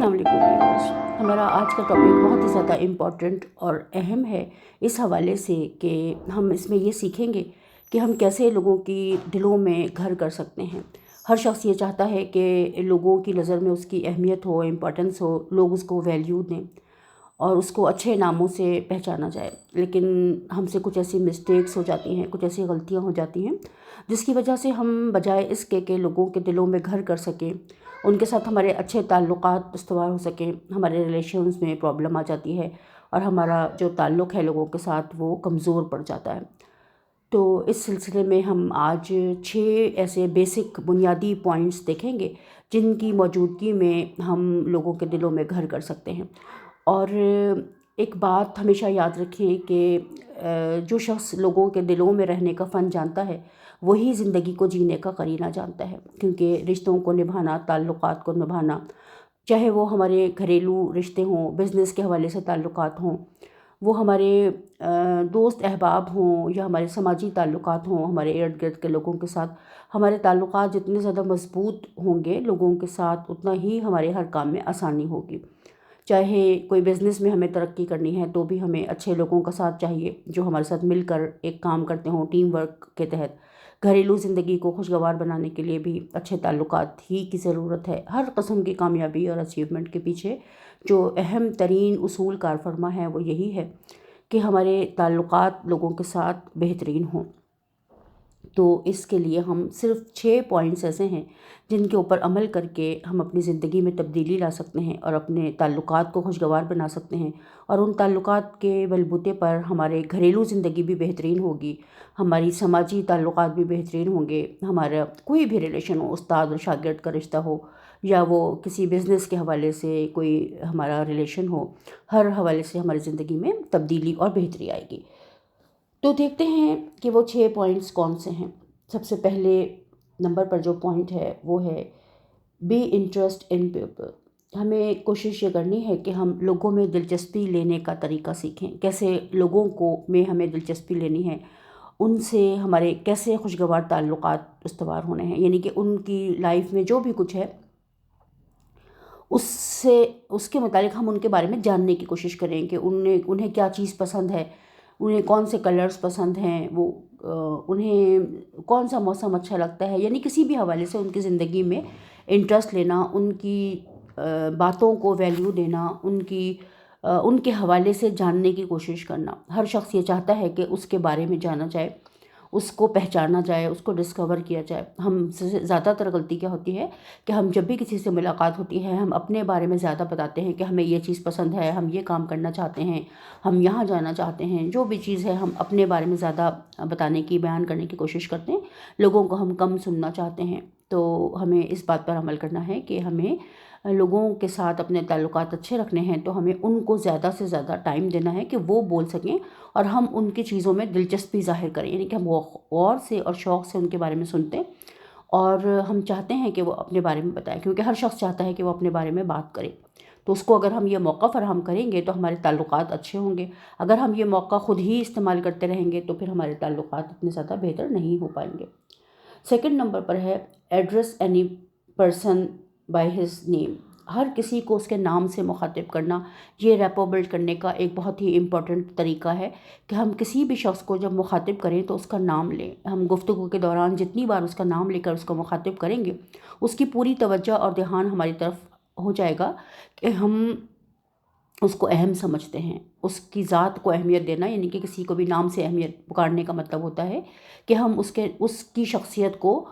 السلام علیکم ویورز، ہمارا آج کا ٹاپک بہت ہی زیادہ امپورٹنٹ اور اہم ہے اس حوالے سے کہ ہم اس میں یہ سیکھیں گے کہ ہم کیسے لوگوں کی دلوں میں گھر کر سکتے ہیں۔ ہر شخص یہ چاہتا ہے کہ لوگوں کی نظر میں اس کی اہمیت ہو، امپورٹنس ہو، لوگ اس کو ویلیو دیں اور اس کو اچھے ناموں سے پہچانا جائے، لیکن ہم سے کچھ ایسی مسٹیکس ہو جاتی ہیں، کچھ ایسی غلطیاں ہو جاتی ہیں جس کی وجہ سے ہم بجائے اس کے کہ لوگوں کے دلوں میں گھر کر سکیں، ان کے ساتھ ہمارے اچھے تعلقات استوار ہو سکیں، ہمارے ریلیشنز میں پرابلم آ جاتی ہے اور ہمارا جو تعلق ہے لوگوں کے ساتھ وہ کمزور پڑ جاتا ہے۔ تو اس سلسلے میں ہم آج 6 ایسے بیسک بنیادی پوائنٹس دیکھیں گے جن کی موجودگی میں ہم لوگوں کے دلوں میں گھر کر سکتے ہیں۔ اور ایک بات ہمیشہ یاد رکھیں کہ جو شخص لوگوں کے دلوں میں رہنے کا فن جانتا ہے وہی زندگی کو جینے کا قرینہ جانتا ہے، کیونکہ رشتوں کو نبھانا، تعلقات کو نبھانا، چاہے وہ ہمارے گھریلو رشتے ہوں، بزنس کے حوالے سے تعلقات ہوں، وہ ہمارے دوست احباب ہوں یا ہمارے سماجی تعلقات ہوں، ہمارے ارد گرد کے لوگوں کے ساتھ ہمارے تعلقات جتنے زیادہ مضبوط ہوں گے لوگوں کے ساتھ، اتنا ہی ہمارے ہر کام میں آسانی ہوگی۔ چاہے کوئی بزنس میں ہمیں ترقی کرنی ہے تو بھی ہمیں اچھے لوگوں کا ساتھ چاہیے جو ہمارے ساتھ مل کر ایک کام کرتے ہوں، ٹیم ورک کے تحت۔ گھریلو زندگی کو خوشگوار بنانے کے لیے بھی اچھے تعلقات ہی کی ضرورت ہے۔ ہر قسم کی کامیابی اور اچیومنٹ کے پیچھے جو اہم ترین اصول کار فرما ہے وہ یہی ہے کہ ہمارے تعلقات لوگوں کے ساتھ بہترین ہوں۔ تو اس کے لیے ہم صرف 6 پوائنٹس ایسے ہیں جن کے اوپر عمل کر کے ہم اپنی زندگی میں تبدیلی لا سکتے ہیں اور اپنے تعلقات کو خوشگوار بنا سکتے ہیں، اور ان تعلقات کے بلبوتے پر ہمارے گھریلو زندگی بھی بہترین ہوگی، ہماری سماجی تعلقات بھی بہترین ہوں گے، ہمارا کوئی بھی ریلیشن ہو، استاد اور شاگرد کا رشتہ ہو یا وہ کسی بزنس کے حوالے سے کوئی ہمارا ریلیشن ہو، ہر حوالے سے ہماری زندگی میں تبدیلی اور بہتری آئے گی۔ تو دیکھتے ہیں کہ وہ 6 پوائنٹس کون سے ہیں۔ سب سے پہلے نمبر پر جو پوائنٹ ہے وہ ہے بی انٹرسٹ ان پیپل۔ ہمیں کوشش یہ کرنی ہے کہ ہم لوگوں میں دلچسپی لینے کا طریقہ سیکھیں، کیسے لوگوں کو میں ہمیں دلچسپی لینی ہے، ان سے ہمارے کیسے خوشگوار تعلقات استوار ہونے ہیں، یعنی کہ ان کی لائف میں جو بھی کچھ ہے اس کے متعلق ہم ان کے بارے میں جاننے کی کوشش کریں کہ انہیں کیا چیز پسند ہے، انہیں کون سے کلرز پسند ہیں، انہیں کون سا موسم اچھا لگتا ہے، یعنی کسی بھی حوالے سے ان کی زندگی میں انٹرسٹ لینا، ان کی باتوں کو ویلیو دینا، ان کے حوالے سے جاننے کی کوشش کرنا۔ ہر شخص یہ چاہتا ہے کہ اس کے بارے میں جانا جائے، اس کو پہچانا جائے، اس کو ڈسکور کیا جائے۔ ہم سے زیادہ تر غلطی کیا ہوتی ہے کہ ہم جب بھی کسی سے ملاقات ہوتی ہے ہم اپنے بارے میں زیادہ بتاتے ہیں کہ ہمیں یہ چیز پسند ہے، ہم یہ کام کرنا چاہتے ہیں، ہم یہاں جانا چاہتے ہیں، جو بھی چیز ہے ہم اپنے بارے میں زیادہ بتانے کی، بیان کرنے کی کوشش کرتے ہیں، لوگوں کو ہم کم سننا چاہتے ہیں۔ تو ہمیں اس بات پر عمل کرنا ہے کہ ہمیں لوگوں کے ساتھ اپنے تعلقات اچھے رکھنے ہیں تو ہمیں ان کو زیادہ سے زیادہ ٹائم دینا ہے کہ وہ بول سکیں اور ہم ان کی چیزوں میں دلچسپی ظاہر کریں، یعنی کہ ہم غور سے اور شوق سے ان کے بارے میں سنتے ہیں اور ہم چاہتے ہیں کہ وہ اپنے بارے میں بتائیں، کیونکہ ہر شخص چاہتا ہے کہ وہ اپنے بارے میں بات کرے۔ تو اس کو اگر ہم یہ موقع فراہم کریں گے تو ہمارے تعلقات اچھے ہوں گے۔ اگر ہم یہ موقع خود ہی استعمال کرتے رہیں گے تو پھر ہمارے تعلقات اتنے زیادہ بہتر نہیں ہو پائیں گے۔ سیکنڈ نمبر پر ہے address any person by his name. ہر کسی کو اس کے نام سے مخاطب کرنا، یہ ریپو بلڈ کرنے کا ایک بہت ہی امپورٹنٹ طریقہ ہے کہ ہم کسی بھی شخص کو جب مخاطب کریں تو اس کا نام لیں۔ ہم گفتگو کے دوران جتنی بار اس کا نام لے کر اس کو مخاطب کریں گے اس کی پوری توجہ اور دھیان ہماری طرف ہو جائے گا کہ ہم اس کو اہم سمجھتے ہیں۔ اس کی ذات کو اہمیت دینا، یعنی کہ کسی کو بھی نام سے اہمیت پکارنے کا مطلب ہوتا ہے کہ ہم اس کی شخصیت کو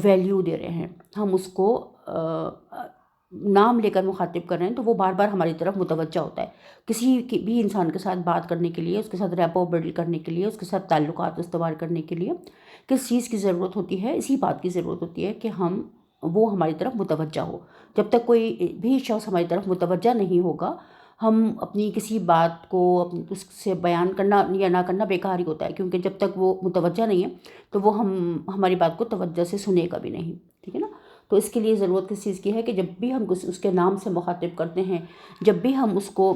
ویلیو دے رہے ہیں، ہم اس کو نام لے کر مخاطب کر رہے ہیں تو وہ بار بار ہماری طرف متوجہ ہوتا ہے۔ کسی بھی انسان کے ساتھ بات کرنے کے لیے، اس کے ساتھ ریپو بلڈ کرنے کے لیے، اس کے ساتھ تعلقات استوار کرنے کے لیے کس چیز کی ضرورت ہوتی ہے؟ اسی بات کی ضرورت ہوتی ہے کہ وہ ہماری طرف متوجہ ہو۔ جب تک کوئی بھی شخص ہماری طرف متوجہ نہیں ہوگا ہم اپنی کسی بات کو اس سے بیان کرنا یا نہ کرنا بیکار ہی ہوتا ہے، کیونکہ جب تک وہ متوجہ نہیں ہے تو وہ ہماری بات کو توجہ سے سنے گا بھی نہیں، ٹھیک ہے نا؟ تو اس کے لیے ضرورت کس چیز کی ہے کہ جب بھی ہم اس کے نام سے مخاطب کرتے ہیں، جب بھی ہم اس کو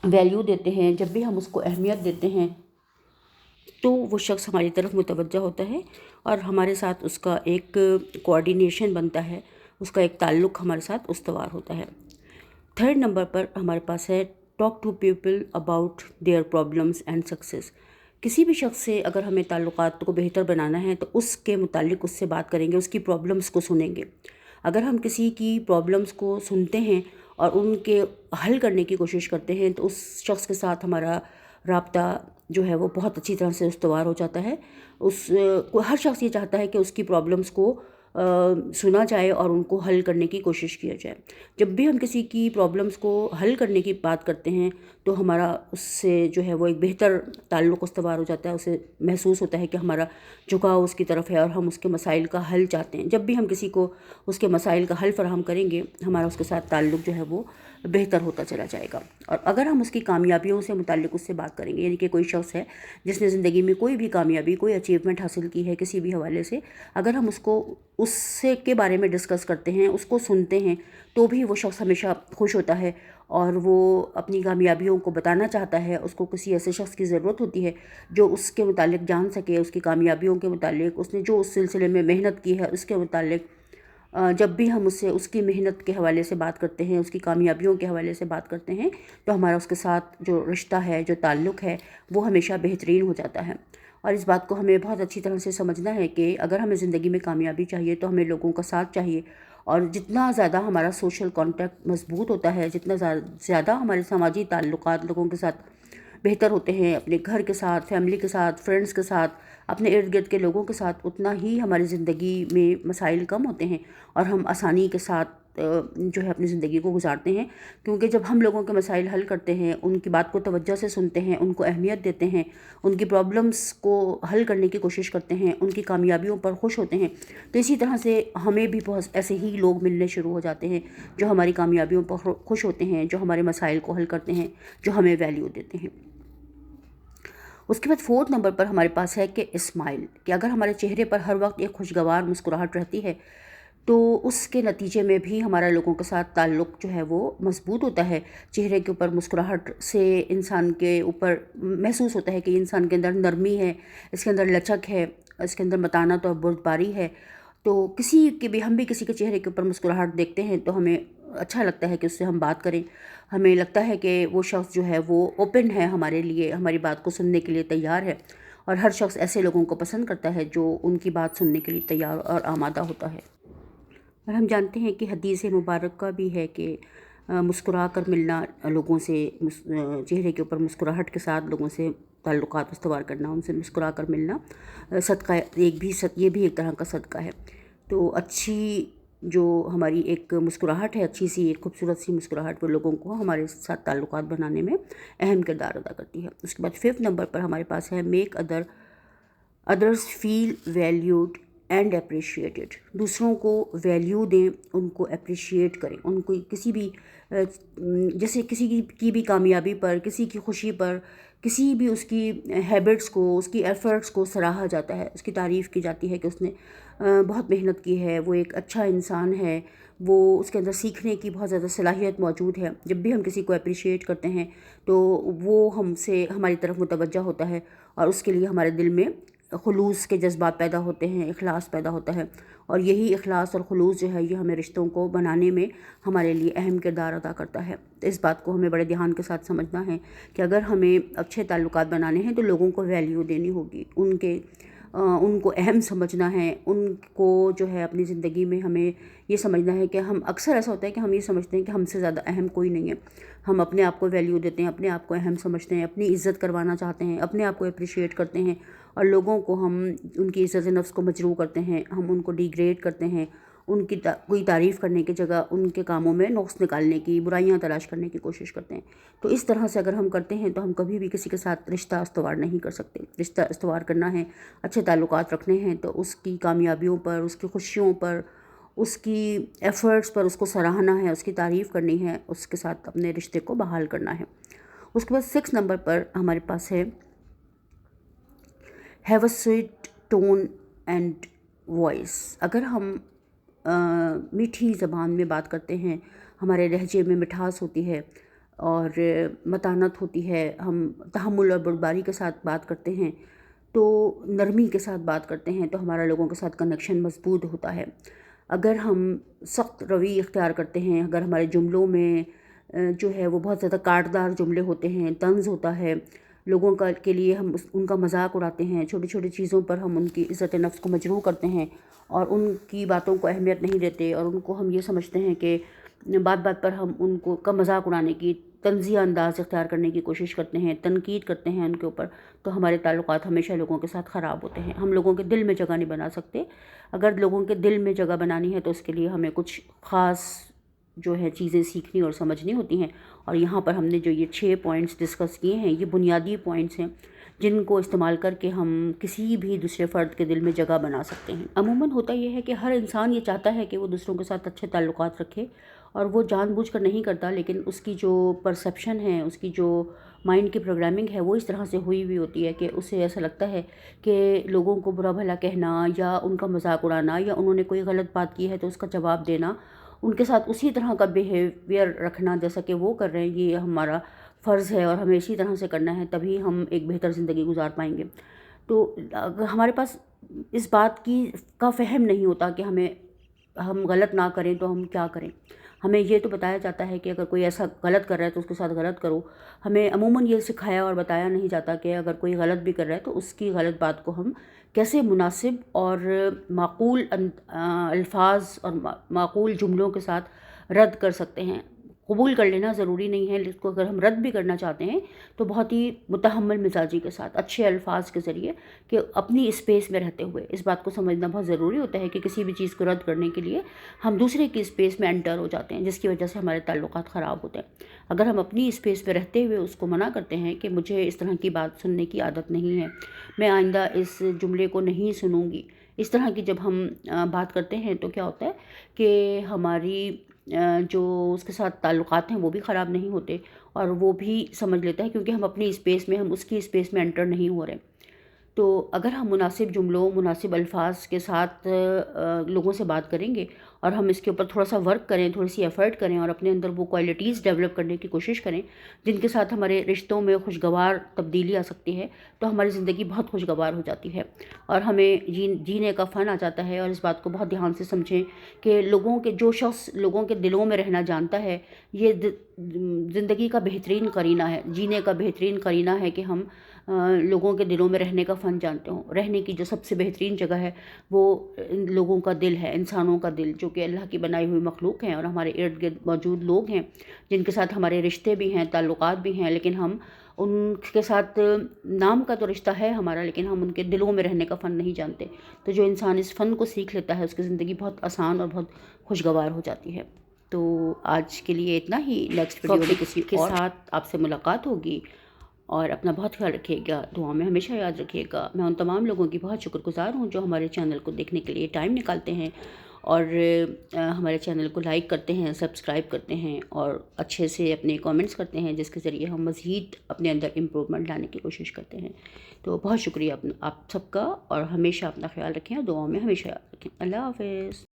ویلیو دیتے ہیں، جب بھی ہم اس کو اہمیت دیتے ہیں تو وہ شخص ہماری طرف متوجہ ہوتا ہے اور ہمارے ساتھ اس کا ایک کوآرڈینیشن بنتا ہے، اس کا ایک تعلق ہمارے ساتھ استوار ہوتا ہے۔ 3rd نمبر پر ہمارے پاس ہے talk to people about their problems and successes. کسی بھی شخص سے اگر ہمیں تعلقات کو بہتر بنانا ہے تو اس کے متعلق اس سے بات کریں گے، اس کی پرابلمس کو سنیں گے. اگر ہم کسی کی پرابلمس کو سنتے ہیں اور ان کے حل کرنے کی کوشش کرتے ہیں تو اس شخص کے ساتھ ہمارا رابطہ جو ہے وہ بہت اچھی طرح سے استوار ہو جاتا ہے. ہر شخص یہ چاہتا ہے کہ اس کی پرابلمس کو سنا جائے اور ان کو حل کرنے کی کوشش کیا جائے. جب بھی ہم کسی کی پرابلمس کو حل کرنے کی بات کرتے ہیں تو ہمارا اس سے جو ہے وہ ایک بہتر تعلق استوار ہو جاتا ہے. اسے محسوس ہوتا ہے کہ ہمارا جھکاؤ اس کی طرف ہے اور ہم اس کے مسائل کا حل چاہتے ہیں. جب بھی ہم کسی کو اس کے مسائل کا حل فراہم کریں گے ہمارا اس کے ساتھ تعلق جو ہے وہ بہتر ہوتا چلا جائے گا. اور اگر ہم اس کی کامیابیوں سے متعلق اس سے بات کریں گے، یعنی کہ کوئی شخص ہے جس نے زندگی میں کوئی بھی کامیابی، کوئی اچیومنٹ حاصل کی ہے کسی بھی حوالے سے، اگر ہم اس سے کے بارے میں ڈسکس کرتے ہیں، اس کو سنتے ہیں، تو بھی وہ شخص ہمیشہ خوش ہوتا ہے اور وہ اپنی کامیابیوں کو بتانا چاہتا ہے. اس کو کسی ایسے شخص کی ضرورت ہوتی ہے جو اس کے متعلق جان سکے، اس کی کامیابیوں کے متعلق، اس نے جو اس سلسلے میں محنت کی ہے اس کے متعلق. جب بھی ہم اس سے اس کی محنت کے حوالے سے بات کرتے ہیں، اس کی کامیابیوں کے حوالے سے بات کرتے ہیں تو ہمارا اس کے ساتھ جو رشتہ ہے، جو تعلق ہے، وہ ہمیشہ بہترین ہو جاتا ہے. اور اس بات کو ہمیں بہت اچھی طرح سے سمجھنا ہے کہ اگر ہمیں زندگی میں کامیابی چاہیے تو ہمیں لوگوں کا ساتھ چاہیے. اور جتنا زیادہ ہمارا سوشل کانٹیکٹ مضبوط ہوتا ہے، جتنا زیادہ ہمارے سماجی تعلقات لوگوں کے ساتھ بہتر ہوتے ہیں، اپنے گھر کے ساتھ، فیملی کے ساتھ، فرینڈس کے ساتھ، اپنے ارد گرد کے لوگوں کے ساتھ، اتنا ہی ہماری زندگی میں مسائل کم ہوتے ہیں اور ہم آسانی کے ساتھ جو ہے اپنی زندگی کو گزارتے ہیں. کیونکہ جب ہم لوگوں کے مسائل حل کرتے ہیں، ان کی بات کو توجہ سے سنتے ہیں، ان کو اہمیت دیتے ہیں، ان کی پرابلمس کو حل کرنے کی کوشش کرتے ہیں، ان کی کامیابیوں پر خوش ہوتے ہیں، تو اسی طرح سے ہمیں بھی بہت ایسے ہی لوگ ملنے شروع ہو جاتے ہیں جو ہماری کامیابیوں پر خوش ہوتے ہیں، جو ہمارے مسائل کو حل کرتے ہیں، جو ہمیں ویلیو دیتے ہیں. اس کے بعد 4تھ نمبر پر ہمارے پاس ہے کہ اسمائل، کہ اگر ہمارے چہرے پر ہر وقت ایک خوشگوار مسکراہٹ رہتی ہے تو اس کے نتیجے میں بھی ہمارا لوگوں کے ساتھ تعلق جو ہے وہ مضبوط ہوتا ہے. چہرے کے اوپر مسکراہٹ سے انسان کے اوپر محسوس ہوتا ہے کہ انسان کے اندر نرمی ہے، اس کے اندر لچک ہے، اس کے اندر متانت اور بردباری ہے. تو ہم بھی کسی کے چہرے کے اوپر مسکراہٹ دیکھتے ہیں تو ہمیں اچھا لگتا ہے کہ اس سے ہم بات کریں. ہمیں لگتا ہے کہ وہ شخص جو ہے وہ اوپن ہے ہمارے لیے، ہماری بات کو سننے کے لیے تیار ہے. اور ہر شخص ایسے لوگوں کو پسند کرتا ہے جو ان کی بات سننے کے لیے تیار اور آمادہ ہوتا ہے. اور ہم جانتے ہیں کہ حدیث مبارکہ بھی ہے کہ مسکرا کر ملنا لوگوں سے، چہرے کے اوپر مسکراہٹ کے ساتھ لوگوں سے تعلقات استوار کرنا، ان سے مسکرا کر ملنا صدقہ، یہ بھی ایک طرح کا صدقہ ہے. تو اچھی جو ہماری ایک مسکراہٹ ہے، اچھی سی ایک خوبصورت سی مسکراہٹ، وہ لوگوں کو ہمارے ساتھ تعلقات بنانے میں اہم کردار ادا کرتی ہے. اس کے بعد 5 نمبر پر ہمارے پاس ہے make others feel valued and appreciated. دوسروں کو ویلیو دیں، ان کو اپریشیٹ کریں، ان کو کسی بھی جیسے کسی کی بھی کامیابی پر، کسی کی خوشی پر، کسی بھی اس کی ہیبٹس کو، اس کی ایفرٹس کو سراہا جاتا ہے، اس کی تعریف کی جاتی ہے کہ اس نے بہت محنت کی ہے، وہ ایک اچھا انسان ہے، وہ اس کے اندر سیکھنے کی بہت زیادہ صلاحیت موجود ہے. جب بھی ہم کسی کو اپریشیٹ کرتے ہیں تو وہ ہماری طرف متوجہ ہوتا ہے اور اس کے لیے ہمارے دل میں خلوص کے جذبات پیدا ہوتے ہیں، اخلاص پیدا ہوتا ہے. اور یہی اخلاص اور خلوص جو ہے یہ ہمیں رشتوں کو بنانے میں ہمارے لیے اہم کردار ادا کرتا ہے. تو اس بات کو ہمیں بڑے دھیان کے ساتھ سمجھنا ہے کہ اگر ہمیں اچھے تعلقات بنانے ہیں تو لوگوں کو ویلیو دینی ہوگی، ان کو اہم سمجھنا ہے، ان کو جو ہے اپنی زندگی میں ہمیں یہ سمجھنا ہے کہ ہم اکثر ایسا ہوتا ہے کہ ہم یہ سمجھتے ہیں کہ ہم سے زیادہ اہم کوئی نہیں ہے. ہم اپنے آپ کو ویلیو دیتے ہیں، اپنے آپ کو اہم سمجھتے ہیں، اپنی عزت کروانا چاہتے ہیں، اپنے آپ کو اپریشیٹ کرتے ہیں، اور لوگوں کو ہم ان کی عزت نفس کو مجروح کرتے ہیں، ہم ان کو ڈیگریڈ کرتے ہیں، ان کی کوئی تعریف کرنے کی جگہ ان کے کاموں میں نقص نکالنے کی، برائیاں تلاش کرنے کی کوشش کرتے ہیں. تو اس طرح سے اگر ہم کرتے ہیں تو ہم کبھی بھی کسی کے ساتھ رشتہ استوار نہیں کر سکتے. رشتہ استوار کرنا ہے، اچھے تعلقات رکھنے ہیں تو اس کی کامیابیوں پر، اس کی خوشیوں پر، اس کی ایفرٹس پر اس کو سراہنا ہے، اس کی تعریف کرنی ہے، اس کے ساتھ اپنے رشتے کو بحال کرنا ہے. اس کے بعد 6 نمبر پر ہمارے پاس ہے have a sweet tone and voice. اگر ہم میٹھی زبان میں بات کرتے ہیں، ہمارے لہجے میں مٹھاس ہوتی ہے اور متانت ہوتی ہے، ہم تحمل اور بردباری کے ساتھ بات کرتے ہیں، تو نرمی کے ساتھ بات کرتے ہیں تو ہمارا لوگوں کے ساتھ کنیکشن مضبوط ہوتا ہے. اگر ہم سخت روی اختیار کرتے ہیں، اگر ہمارے جملوں میں جو ہے وہ بہت زیادہ کاٹدار جملے ہوتے ہیں، طنز ہوتا ہے، لوگوں کا کے لیے ہم ان کا مذاق اڑاتے ہیں، چھوٹی چھوٹی چیزوں پر ہم ان کی عزت نفس کو مجروح کرتے ہیں اور ان کی باتوں کو اہمیت نہیں دیتے، اور ان کو ہم یہ سمجھتے ہیں کہ بات بات پر ہم ان کو کا مذاق اڑانے کی، طنزیہ انداز اختیار کرنے کی کوشش کرتے ہیں، تنقید کرتے ہیں ان کے اوپر، تو ہمارے تعلقات ہمیشہ لوگوں کے ساتھ خراب ہوتے ہیں۔ ہم لوگوں کے دل میں جگہ نہیں بنا سکتے۔ اگر لوگوں کے دل میں جگہ بنانی ہے تو اس کے لیے ہمیں کچھ خاص جو ہے چیزیں سیکھنی اور سمجھنی ہوتی ہیں، اور یہاں پر ہم نے جو یہ 6 پوائنٹس ڈسکس کیے ہیں، یہ بنیادی پوائنٹس ہیں جن کو استعمال کر کے ہم کسی بھی دوسرے فرد کے دل میں جگہ بنا سکتے ہیں۔ عموماً ہوتا یہ ہے کہ ہر انسان یہ چاہتا ہے کہ وہ دوسروں کے ساتھ اچھے تعلقات رکھے، اور وہ جان بوجھ کر نہیں کرتا، لیکن اس کی جو پرسیپشن ہے، اس کی جو مائنڈ کی پروگرامنگ ہے، وہ اس طرح سے ہوئی ہوئی ہوتی ہے کہ اسے ایسا لگتا ہے کہ لوگوں کو برا بھلا کہنا یا ان کا مذاق اڑانا یا انہوں نے کوئی غلط بات کی ہے تو اس کا جواب دینا، ان کے ساتھ اسی طرح کا بیہیویئر رکھنا جیسا کہ وہ کر رہے ہیں، یہ ہمارا فرض ہے اور ہمیں اسی طرح سے کرنا ہے، تبھی ہم ایک بہتر زندگی گزار پائیں گے۔ تو اگر ہمارے پاس اس بات کا فہم نہیں ہوتا کہ ہم غلط نہ کریں تو ہم کیا کریں۔ ہمیں یہ تو بتایا جاتا ہے کہ اگر کوئی ایسا غلط کر رہا ہے تو اس کے ساتھ غلط کرو۔ ہمیں عموماً یہ سکھایا اور بتایا نہیں جاتا کہ اگر کوئی غلط بھی کر رہا ہے تو اس کی غلط بات کو ہم کیسے مناسب اور معقول الفاظ اور معقول جملوں کے ساتھ رد کر سکتے ہیں۔ قبول کر لینا ضروری نہیں ہے، اس کو اگر ہم رد بھی کرنا چاہتے ہیں تو بہت ہی متحمل مزاجی کے ساتھ، اچھے الفاظ کے ذریعے، کہ اپنی اسپیس میں رہتے ہوئے۔ اس بات کو سمجھنا بہت ضروری ہوتا ہے کہ کسی بھی چیز کو رد کرنے کے لیے ہم دوسرے کی اسپیس میں انٹر ہو جاتے ہیں، جس کی وجہ سے ہمارے تعلقات خراب ہوتے ہیں۔ اگر ہم اپنی اسپیس میں رہتے ہوئے اس کو منع کرتے ہیں کہ مجھے اس طرح کی بات سننے کی عادت نہیں ہے، میں آئندہ اس جملے کو نہیں سنوں گی، اس طرح کی جب ہم بات کرتے ہیں تو کیا ہوتا ہے کہ ہماری جو اس کے ساتھ تعلقات ہیں وہ بھی خراب نہیں ہوتے، اور وہ بھی سمجھ لیتا ہے، کیونکہ ہم اپنی اسپیس میں، ہم اس کی اسپیس میں انٹر نہیں ہو رہے۔ تو اگر ہم مناسب جملوں، مناسب الفاظ کے ساتھ لوگوں سے بات کریں گے اور ہم اس کے اوپر تھوڑا سا ورک کریں، تھوڑی سی ایفرٹ کریں اور اپنے اندر وہ کوالٹیز ڈیولپ کرنے کی کوشش کریں جن کے ساتھ ہمارے رشتوں میں خوشگوار تبدیلی آ سکتی ہے، تو ہماری زندگی بہت خوشگوار ہو جاتی ہے اور ہمیں جینے کا فن آ جاتا ہے۔ اور اس بات کو بہت دھیان سے سمجھیں کہ جو شخص لوگوں کے دلوں میں رہنا جانتا ہے، یہ زندگی کا بہترین قرینہ ہے، جینے کا بہترین قرینہ ہے کہ ہم لوگوں کے دلوں میں رہنے کا فن جانتے ہوں۔ رہنے کی جو سب سے بہترین جگہ ہے وہ لوگوں کا دل ہے، انسانوں کا دل، جو کہ اللہ کی بنائی ہوئی مخلوق ہیں اور ہمارے ارد گرد موجود لوگ ہیں جن کے ساتھ ہمارے رشتے بھی ہیں، تعلقات بھی ہیں، لیکن ہم ان کے ساتھ نام کا تو رشتہ ہے ہمارا، لیکن ہم ان کے دلوں میں رہنے کا فن نہیں جانتے۔ تو جو انسان اس فن کو سیکھ لیتا ہے اس کی زندگی بہت آسان اور بہت خوشگوار ہو جاتی ہے۔ تو آج کے لیے اتنا ہی، نیکسٹ ویڈیو میں کسی کے ساتھ آپ سے ملاقات ہوگی، اور اپنا بہت خیال رکھیے گا، دعا میں ہمیشہ یاد رکھیے گا۔ میں ان تمام لوگوں کی بہت شکر گزار ہوں جو ہمارے چینل کو دیکھنے کے لیے ٹائم نکالتے ہیں اور ہمارے چینل کو لائک کرتے ہیں، سبسکرائب کرتے ہیں اور اچھے سے اپنے کامنٹس کرتے ہیں، جس کے ذریعے ہم مزید اپنے اندر امپرومنٹ لانے کی کوشش کرتے ہیں۔ تو بہت شکریہ آپ سب کا، اور ہمیشہ اپنا خیال رکھیں اور دعاؤں میں ہمیشہ یاد رکھیں۔ اللہ حافظ۔